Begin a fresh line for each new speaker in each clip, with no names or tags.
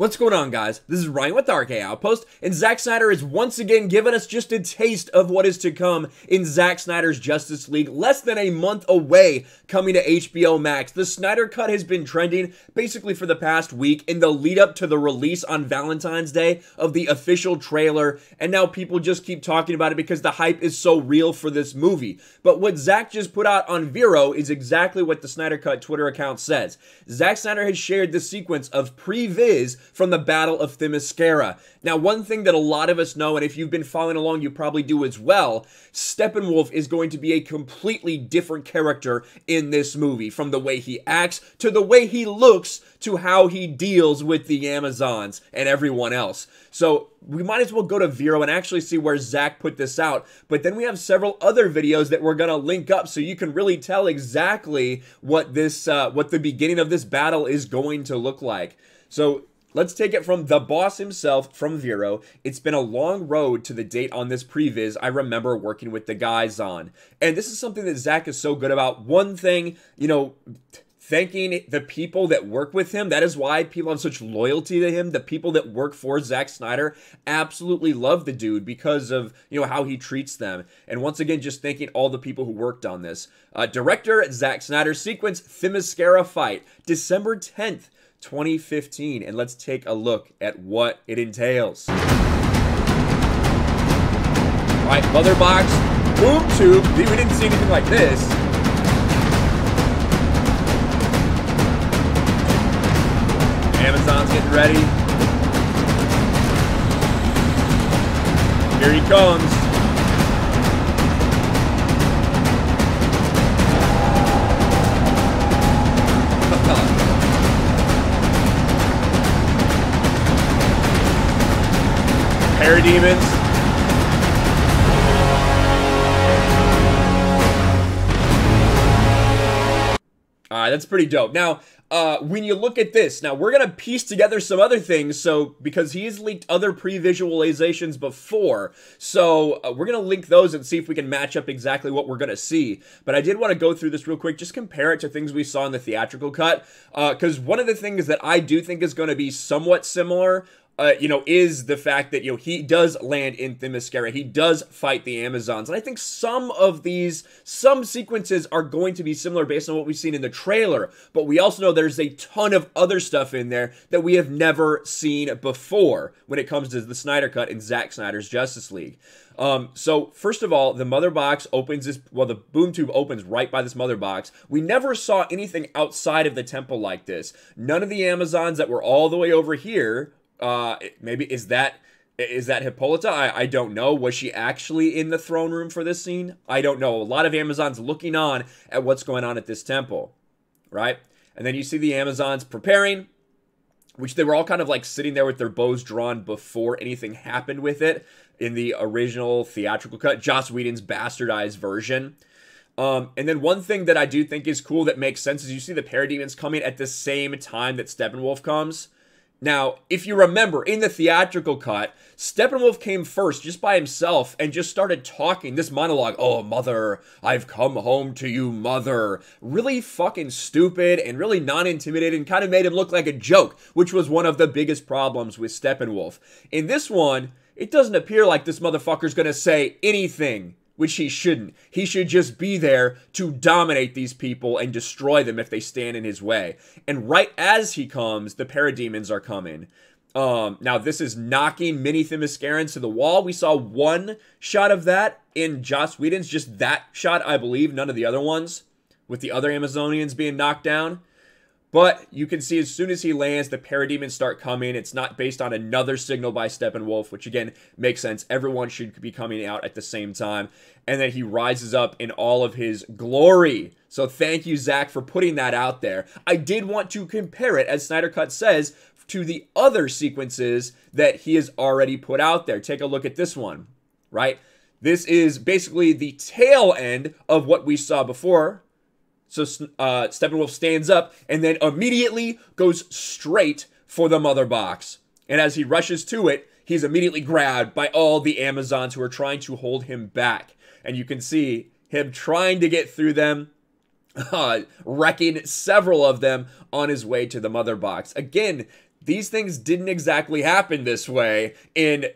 What's going on, guys? This is Ryan with RK Outpost, and Zack Snyder is once again giving us just a taste of what is to come in Zack Snyder's Justice League, less than a month away, coming to HBO Max. The Snyder Cut has been trending basically for the past week in the lead up to the release on Valentine's Day of the official trailer, and now people just keep talking about it because the hype is so real for this movie. But what Zack just put out on Vero is exactly what the Snyder Cut Twitter account says. Zack Snyder has shared the sequence of Pre-Viz from the Battle of Themyscira. Now, one thing that a lot of us know, and if you've been following along, you probably do as well, Steppenwolf is going to be a completely different character in this movie, from the way he acts, to the way he looks, to how he deals with the Amazons and everyone else. So we might as well go to Vero and actually see where Zack put this out. But then we have several other videos that we're going to link up so you can really tell exactly what this, what the beginning of this battle is going to look like. So let's take it from the boss himself, from Vero. It's been a long road to the date on this Pre-Viz I remember working with the guys on. And this is something that Zack is so good about. One thing, you know, thanking the people that work with him. That is why people have such loyalty to him. The people that work for Zack Snyder absolutely love the dude because of, you know, how he treats them. And once again, just thanking all the people who worked on this. Director Zack Snyder, sequence Themyscira fight, December 10th. 2015, and let's take a look at what it entails. All right, mother box, boom tube. We didn't see anything like this. Amazon's getting ready. Here he comes. Parademons. Alright, that's pretty dope. Now, when you look at this, now we're going to piece together some other things, so, because he has leaked other pre-visualizations before, so we're going to link those and see if we can match up exactly what we're going to see. But I did want to go through this real quick, just compare it to things we saw in the theatrical cut, because one of the things that I do think is going to be somewhat similar, you know, is the fact that, you know, he does land in Themyscira. He does fight the Amazons. And I think some sequences are going to be similar based on what we've seen in the trailer. But we also know there's a ton of other stuff in there that we have never seen before when it comes to the Snyder Cut in Zack Snyder's Justice League. So first of all, the mother box opens this, well, the boom tube opens right by this mother box. We never saw anything outside of the temple like this. None of the Amazons that were all the way over here. Maybe is that Hippolyta? I don't know. Was she actually in the throne room for this scene? I don't know. A lot of Amazons looking on at what's going on at this temple, right? And then you see the Amazons preparing, which they were all kind of like sitting there with their bows drawn before anything happened with it in the original theatrical cut, Joss Whedon's bastardized version. And then one thing that I do think is cool that makes sense is you see the parademons coming at the same time that Steppenwolf comes. Now, if you remember, in the theatrical cut, Steppenwolf came first just by himself and just started talking this monologue. Oh, mother, I've come home to you, mother. Really fucking stupid and really non-intimidating, kind of made him look like a joke, which was one of the biggest problems with Steppenwolf. In this one, it doesn't appear like this motherfucker's gonna say anything, which he shouldn't. He should just be there to dominate these people and destroy them if they stand in his way. And right as he comes, the parademons are coming. Now, this is knocking mini Themyscirans to the wall. We saw one shot of that in Joss Whedon's, just that shot, I believe, none of the other ones, with the other Amazonians being knocked down. But you can see as soon as he lands, the parademons start coming. It's not based on another signal by Steppenwolf, which again makes sense. Everyone should be coming out at the same time. And then he rises up in all of his glory. So thank you, Zack, for putting that out there. I did want to compare it, as Snyder Cut says, to the other sequences that he has already put out there. Take a look at this one, right? This is basically the tail end of what we saw before. So Steppenwolf stands up and then immediately goes straight for the mother box. And as he rushes to it, he's immediately grabbed by all the Amazons who are trying to hold him back. And you can see him trying to get through them, wrecking several of them on his way to the mother box. Again, these things didn't exactly happen this way in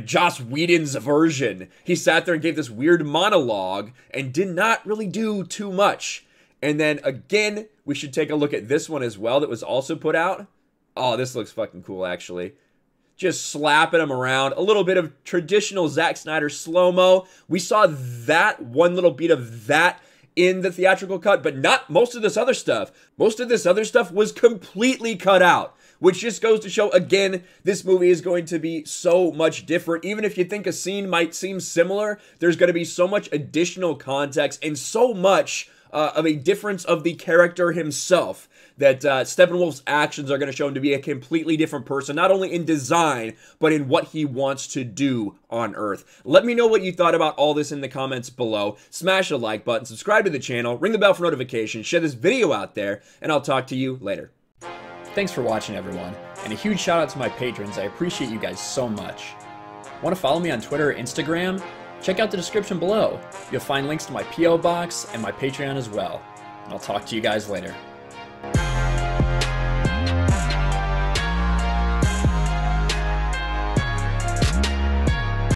Joss Whedon's version. He sat there and gave this weird monologue and did not really do too much. And then again, we should take a look at this one as well that was also put out. Oh, this looks fucking cool, actually. Just slapping him around. A little bit of traditional Zack Snyder slow-mo. We saw that, one little beat of that in the theatrical cut, but not most of this other stuff. Most of this other stuff was completely cut out, which just goes to show, again, this movie is going to be so much different. Even if you think a scene might seem similar, there's going to be so much additional context and so much of a difference of the character himself that Steppenwolf's actions are going to show him to be a completely different person, not only in design, but in what he wants to do on Earth. Let me know what you thought about all this in the comments below. Smash the like button, subscribe to the channel, ring the bell for notifications, share this video out there, and I'll talk to you later. Thanks for watching, everyone, and a huge shout out to my patrons. I appreciate you guys so much. Want to follow me on Twitter or Instagram? Check out the description below. You'll find links to my P.O. box and my Patreon as well. And I'll talk to you guys later.